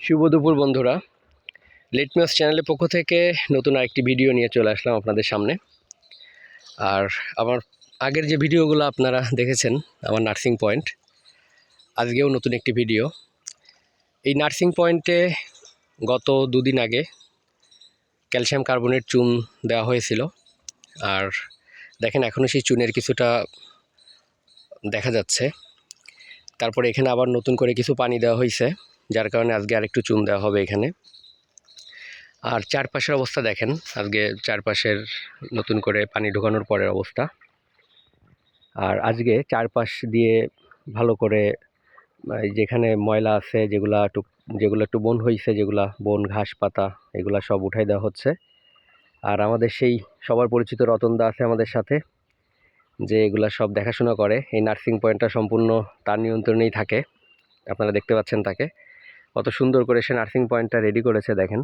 শুভ দুপুর বন্ধুরা, লিটমাস চ্যানেলের পক্ষ থেকে নতুন আরেকটি ভিডিও নিয়ে চলে আসলাম আপনাদের সামনে। আর আমার আগের যে ভিডিওগুলো আপনারা দেখেছেন আমার নার্সিং পয়েন্ট, আজকেও নতুন একটি ভিডিও। এই নার্সিং পয়েন্টে গত দুদিন আগে ক্যালসিয়াম কার্বনেট চুন দেওয়া হয়েছিল। আর দেখেন এখনও সেই চুনের কিছুটা দেখা যাচ্ছে। তারপরে এখানে আবার নতুন করে কিছু পানি দেওয়া হয়েছে, যার কারণে আজকে আরেকটু চুন দেওয়া হবে এখানে। আর চারপাশের অবস্থা দেখেন, আজকে চারপাশের নতুন করে পানি ঢোকানোর পরের অবস্থা। আর আজকে চারপাশ দিয়ে ভালো করে যেখানে ময়লা আছে, যেগুলো একটু বন হয়েছে, যেগুলা বন ঘাস পাতা, এগুলা সব উঠাই দেওয়া হচ্ছে। আর আমাদের সেই সবার পরিচিত রতনদা আছে আমাদের সাথে, যে এগুলা সব দেখাশোনা করে। এই নার্সিং পয়েন্টটা সম্পূর্ণ তার নিয়ন্ত্রণেই থাকে। আপনারা দেখতে পাচ্ছেন তাকে, কত সুন্দর করে সে নার্সিং পয়েন্টটা রেডি করেছে দেখেন।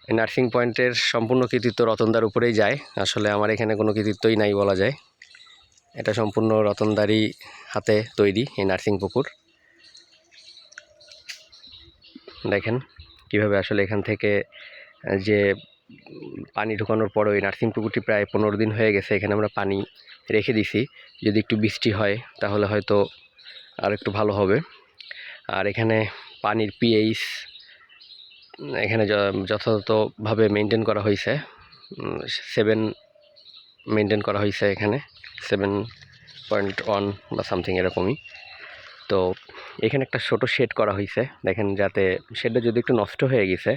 এই নার্সিং পয়েন্টের সম্পূর্ণ কৃতিত্ব রতনদার উপরেই যায়। আসলে আমার এখানে কোনো কৃতিত্বই নাই বলা যায়। এটা সম্পূর্ণ রতনদারই হাতে তৈরি এই নার্সিং পুকুর। দেখেন কিভাবে আসলে এখান থেকে যে পানি ঢোকানোর পর ওই নার্সিং পুকুরটি প্রায় 15 দিন হয়ে গেছে, এখানে আমরা পানি রেখে দিছি। যদি একটু বৃষ্টি হয় তাহলে হয়তো আর একটু ভালো হবে। আর এখানে পানির পিএইচ এখানে যথাযথভাবে মেনটেন করা হয়েছে। 7 মেনটেন করা হয়েছে এখানে, 7.1 বা সামথিং এরকমই। তো এখানে একটা ছোটো শেড করা হয়েছে দেখেন, যাতে শেডটা যদি একটু নষ্ট হয়ে গেছে,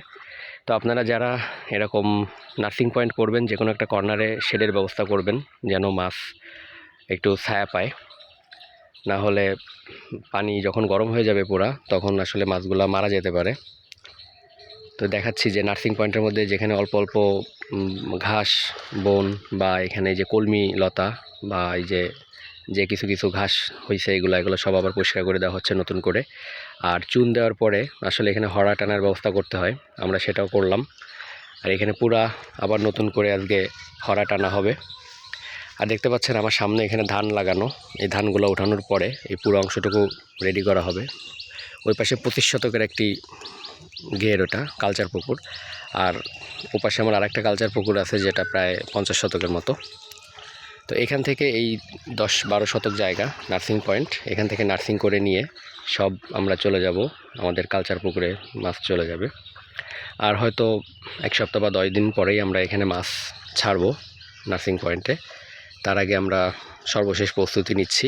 তো আপনারা যারা এরকম নার্সিং পয়েন্ট করবেন, যে কোনো একটা কর্নারে শেডের ব্যবস্থা করবেন, যেন মাছ একটু ছায়া পায়। না হলে পানি যখন গরম হয়ে যাবে পুরা, তখন আসলে মাছগুলা মারা যেতে পারে। তো দেখাচ্ছি যে নার্সিং পয়েন্টের মধ্যে যেখানে অল্প অল্প ঘাস বন বা এখানে যে কলমি লতা বা এই যে কিছু কিছু ঘাস হয়েছে, এগুলো সব আবার পরিষ্কার করে দেওয়া হচ্ছে নতুন করে। আর চুন দেওয়ার পরে আসলে এখানে হড়া টানার ব্যবস্থা করতে হয়, আমরা সেটাও করলাম। আর এখানে পুরা আবার নতুন করে আজকে হড়া টানা হবে। আর দেখতে পাচ্ছেন আমার সামনে এখানে ধান লাগানো, এই ধানগুলো ওঠানোর পরে এই পুরো অংশটুকু রেডি করা হবে। ওই পাশে 25 শতকের একটি ঘের, ওটা কালচার পুকুর। আর ওপাশে আমার আরেকটা কালচার পুকুর আছে, যেটা প্রায় 50 শতকের মতো। তো এখান থেকে এই 10-12 শতক জায়গা নার্সিং পয়েন্ট, এখান থেকে নার্সিং করে নিয়ে সব আমরা চলে যাব আমাদের কালচার পুকুরে, মাছ চলে যাবে। আর হয়তো 1 সপ্তাহ বা 10 দিন পরেই আমরা এখানে মাছ ছাড়বো নার্সিং পয়েন্টে। তার আগে আমরা সর্বশেষ প্রস্তুতি নিচ্ছি।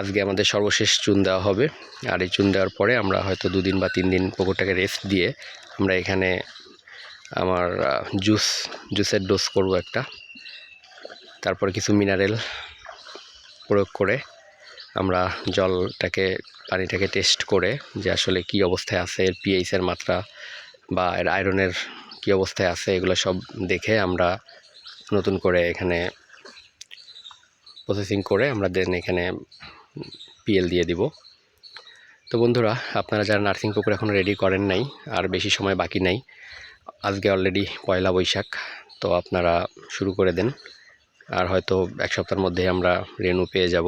আজকে আমাদের সর্বশেষ চুন দেওয়া হবে। আর এই চুন দেওয়ার পরে আমরা হয়তো 2 দিন বা 3 দিন পুকুরটাকে রেস্ট দিয়ে আমরা এখানে আমার জুসের ডোজ করব একটা। তারপরে কিছু মিনারেল প্রয়োগ করে আমরা পানিটাকে টেস্ট করে যে আসলে কি অবস্থায় আছে, এর পিএইচের মাত্রা বা এর আয়রনের কি অবস্থায় আছে, এগুলো সব দেখে আমরা নতুন করে এখানে প্রসেসিং করে আমরা দেন এখানে পিএল দিয়ে দিব। তো বন্ধুরা, আপনারা যারা নার্সিং পুকুর এখন রেডি করেন নাই, আর বেশি সময় বাকি নাই, আজকে অলরেডি 1 বৈশাখ, তো আপনারা শুরু করে দেন। আর হয়তো 1 সপ্তাহের মধ্যে আমরা রেনু পেয়ে যাব।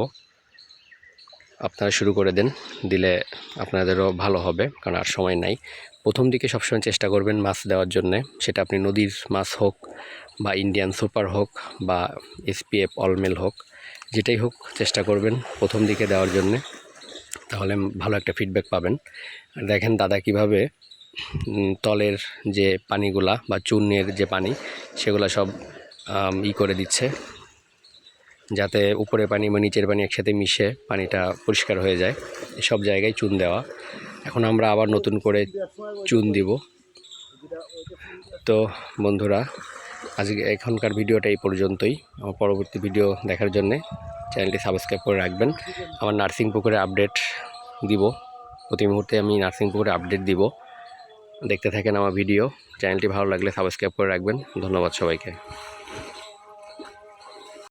আপনারা শুরু করে দেন, দিলে আপনাদেরও ভালো হবে, কারণ আর সময় নাই। প্রথম দিকে সবসময় চেষ্টা করবেন মাছ দেওয়ার জন্যে, সেটা আপনি নদীর মাছ হোক বা ইন্ডিয়ান সুপার হোক বা এসপিএফ অলমেল হোক, যেটাই হোক চেষ্টা করবেন প্রথম দিকে দেওয়ার জন্যে, তাহলে ভালো একটা ফিডব্যাক পাবেন। আর দেখেন দাদা কিভাবে তলের যে পানিগুলা বা চূর্ণের যে পানি, সেগুলো সব করে দিচ্ছে, যাতে উপরে পানি বা নিচের পানি একসাথে মিশে পানিটা পরিষ্কার হয়ে যায়। সব জায়গায় চুন দেওয়া। এখন আমরা আবার নতুন করে চুন দিব। তো বন্ধুরা, আজকে এখনকার ভিডিওটা এই পর্যন্তই। আমার পরবর্তী ভিডিও দেখার জন্যে চ্যানেলটি সাবস্ক্রাইব করে রাখবেন। আমার নার্সিং পুকুরে আপডেট দিব, প্রতি মুহূর্তে আমি নার্সিং পুকুরে আপডেট দিব। দেখতে থাকেন আমার ভিডিও। চ্যানেলটি ভালো লাগলে সাবস্ক্রাইব করে রাখবেন। ধন্যবাদ সবাইকে।